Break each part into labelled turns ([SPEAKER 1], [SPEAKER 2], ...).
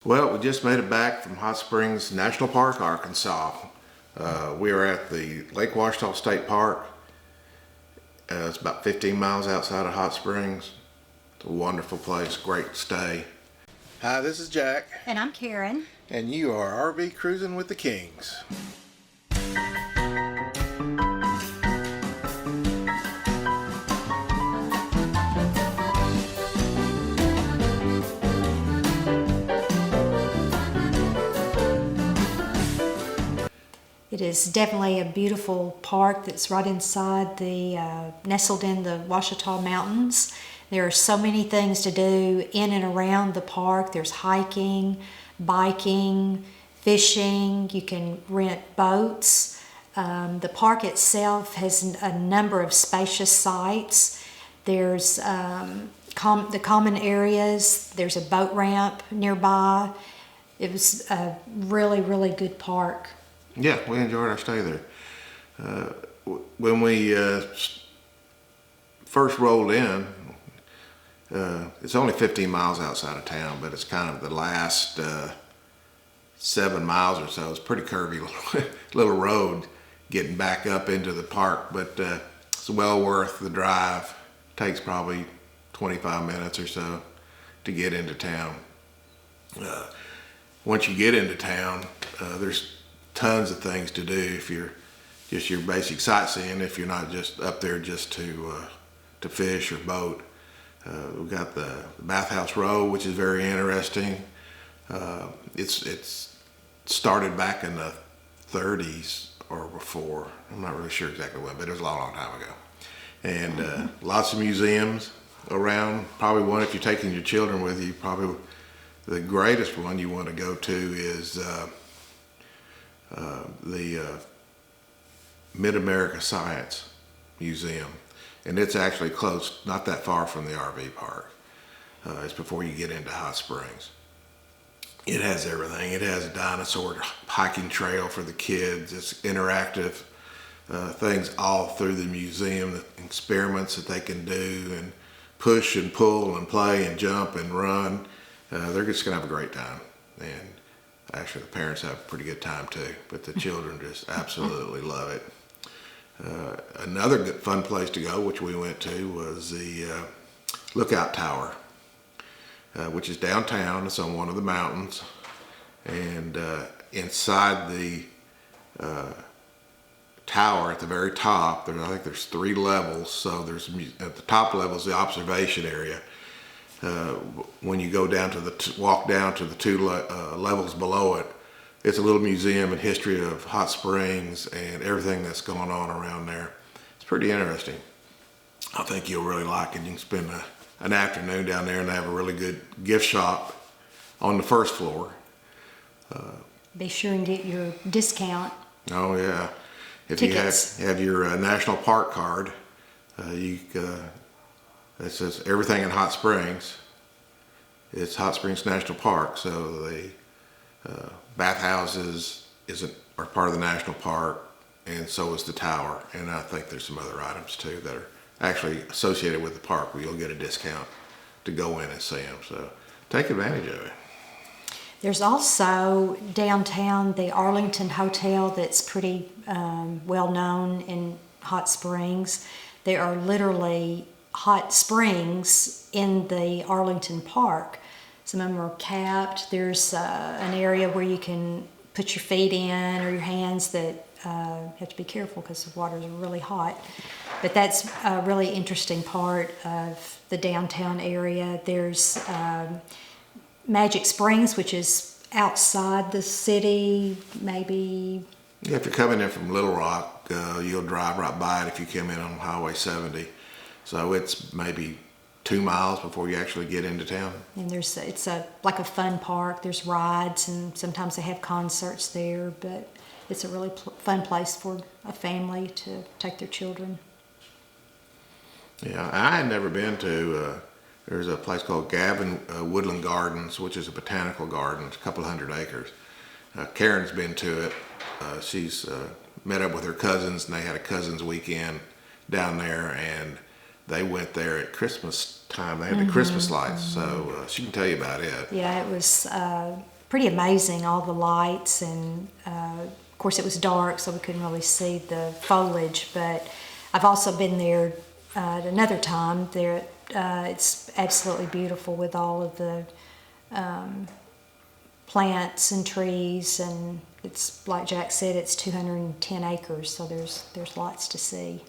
[SPEAKER 1] Well, we just made it back from Hot Springs National Park, Arkansas. We are at the Lake Ouachita State Park. It's about 15 miles outside of Hot Springs. It's a wonderful place, great stay. Hi, this is Jack.
[SPEAKER 2] And I'm Karen.
[SPEAKER 1] And you are RV Cruising with the Kings.
[SPEAKER 2] It is definitely a beautiful park that's right inside nestled in the Ouachita Mountains. There are so many things to do in and around the park. There's hiking, biking, fishing. You can rent boats. The park itself has a number of spacious sites. There's the common areas. There's a boat ramp nearby. It was a really, really good park.
[SPEAKER 1] Yeah, we enjoyed our stay there. When we first rolled in, it's only 15 miles outside of town, but it's kind of the last 7 miles or so. It's a pretty curvy little road getting back up into the park, but it's well worth the drive. Takes probably 25 minutes or so to get into town. Once you get into town, there's tons of things to do if you're just your basic sightseeing, if you're not just up there just to fish or boat. We've got the Bathhouse Road, which is very interesting. It's started back in the 30s or before. I'm not really sure exactly when, but it was a long time ago. And lots of museums around. Probably one, if you're taking your children with you, probably the greatest one you want to go to is the Mid-America Science Museum, and it's actually close, not that far from the RV park. It's before you get into Hot Springs. It has everything. It has a dinosaur hiking trail for the kids. It's interactive things all through the museum, the experiments that they can do and push and pull and play and jump and run. They're just gonna have a great time. And actually, the parents have a pretty good time too, but the children just absolutely love it. Another good, fun place to go, which we went to, was the Lookout Tower, which is downtown. It's on one of the mountains, and inside the tower, at the very top, I think there's 3 levels. So there's at the top level is the observation area. When you go down to walk down to the 2 levels below it, it's a little museum and history of Hot Springs and everything that's going on around there. It's pretty interesting. I think you'll really like it. You can spend an afternoon down there, and they have a really good gift shop on the first floor.
[SPEAKER 2] Be sure and get your discount.
[SPEAKER 1] Oh yeah, if
[SPEAKER 2] tickets.
[SPEAKER 1] You have your national park card, it says everything in Hot Springs. It's Hot Springs National Park, so the bathhouses are part of the national park, and so is the tower. And I think there's some other items too that are actually associated with the park where you'll get a discount to go in and see them. So take advantage of it.
[SPEAKER 2] There's also downtown the Arlington Hotel that's pretty well known in Hot Springs. There are literally hot springs in the Arlington Park. Some of them are capped. There's an area where you can put your feet in or your hands that have to be careful because the water is really hot. But that's a really interesting part of the downtown area. There's Magic Springs, which is outside the city, maybe.
[SPEAKER 1] Yeah, if you're coming in from Little Rock, you'll drive right by it if you come in on Highway 70. So it's maybe 2 miles before you actually get into town.
[SPEAKER 2] And it's like a fun park. There's rides, and sometimes they have concerts there, but it's a really fun place for a family to take their children.
[SPEAKER 1] Yeah, I had never been to, there's a place called Gavin Woodland Gardens, which is a botanical garden. It's a couple hundred acres. Karen's been to it. She's met up with her cousins, and they had a cousins weekend down there, and they went there at Christmas time. They had the Christmas lights, so she can tell you about it.
[SPEAKER 2] Yeah, it was pretty amazing, all the lights, and of course it was dark, so we couldn't really see the foliage, but I've also been there at another time. There, it's absolutely beautiful with all of the plants and trees, and it's like Jack said, it's 210 acres, so there's lots to see.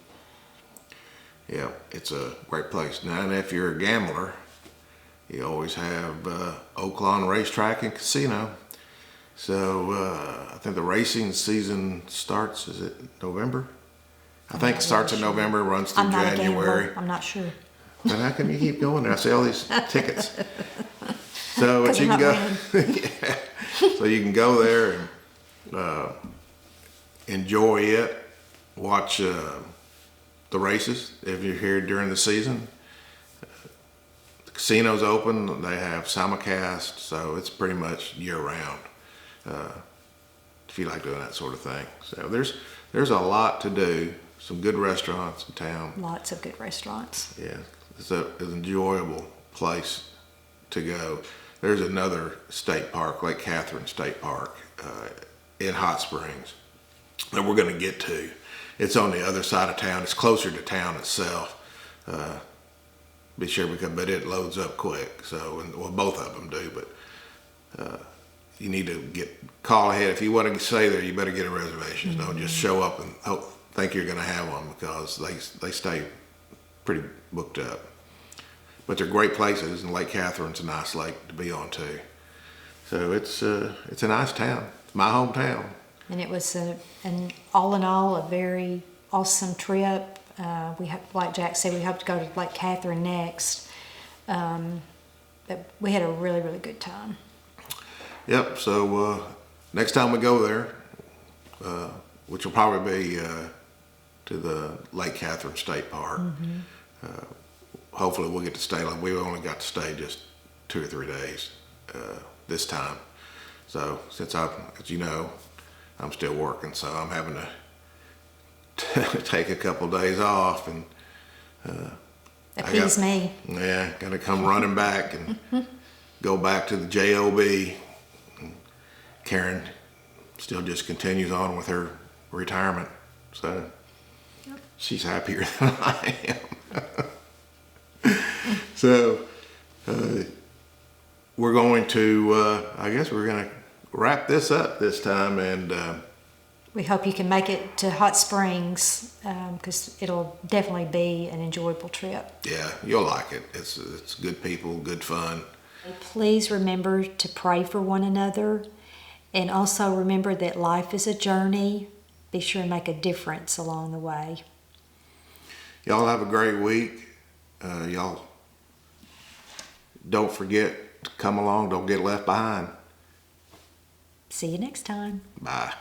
[SPEAKER 1] Yeah, it's a great place. Now, and if you're a gambler, you always have Oaklawn Racetrack and Casino. So I think the racing season starts, is it November? I think it starts in November, runs through
[SPEAKER 2] I'm not a
[SPEAKER 1] January.
[SPEAKER 2] gambler. I'm not sure.
[SPEAKER 1] Then how come you keep going there? I see all these tickets. So but
[SPEAKER 2] 'Cause
[SPEAKER 1] you
[SPEAKER 2] I'm
[SPEAKER 1] can
[SPEAKER 2] not
[SPEAKER 1] go, yeah. So you can go there and enjoy it, watch the races if you're here during the season. The casino's open. They have simulcast, so it's pretty much year round. If you like doing that sort of thing. So there's a lot to do. Some good restaurants in town.
[SPEAKER 2] Lots of good restaurants.
[SPEAKER 1] Yeah, it's an enjoyable place to go. There's another state park, Lake Catherine State Park, in Hot Springs that we're going to get to. It's on the other side of town. It's closer to town itself. Be sure but it loads up quick. So, well, both of them do, but you need to call ahead. If you want to stay there, you better get a reservation. Don't just show up and think you're going to have one, because they stay pretty booked up. But they're great places, and Lake Catherine's a nice lake to be on too. So it's a nice town. It's my hometown.
[SPEAKER 2] And it was an all in all a very awesome trip. Like Jack said, we hope to go to Lake Catherine next. But we had a really, really good time.
[SPEAKER 1] Yep. So next time we go there, which will probably be to the Lake Catherine State Park. Hopefully we'll get to stay. We only got to stay just 2 or 3 days this time. So since as you know, I'm still working, so I'm having to take a couple of days off, and
[SPEAKER 2] Appease me.
[SPEAKER 1] Yeah, got to come running back and go back to the JOB. Karen still just continues on with her retirement, so she's happier than I am. So we're going to, I guess we're going to wrap this up this time, and
[SPEAKER 2] We hope you can make it to Hot Springs, because it'll definitely be an enjoyable trip.
[SPEAKER 1] yeah, you'll like it. It's good people, good fun.
[SPEAKER 2] Please remember to pray for one another, and also remember that life is a journey. Be sure and make a difference along the way.
[SPEAKER 1] Y'all have a great week. Y'all don't forget to come along. Don't get left behind.
[SPEAKER 2] See you next time.
[SPEAKER 1] Bye.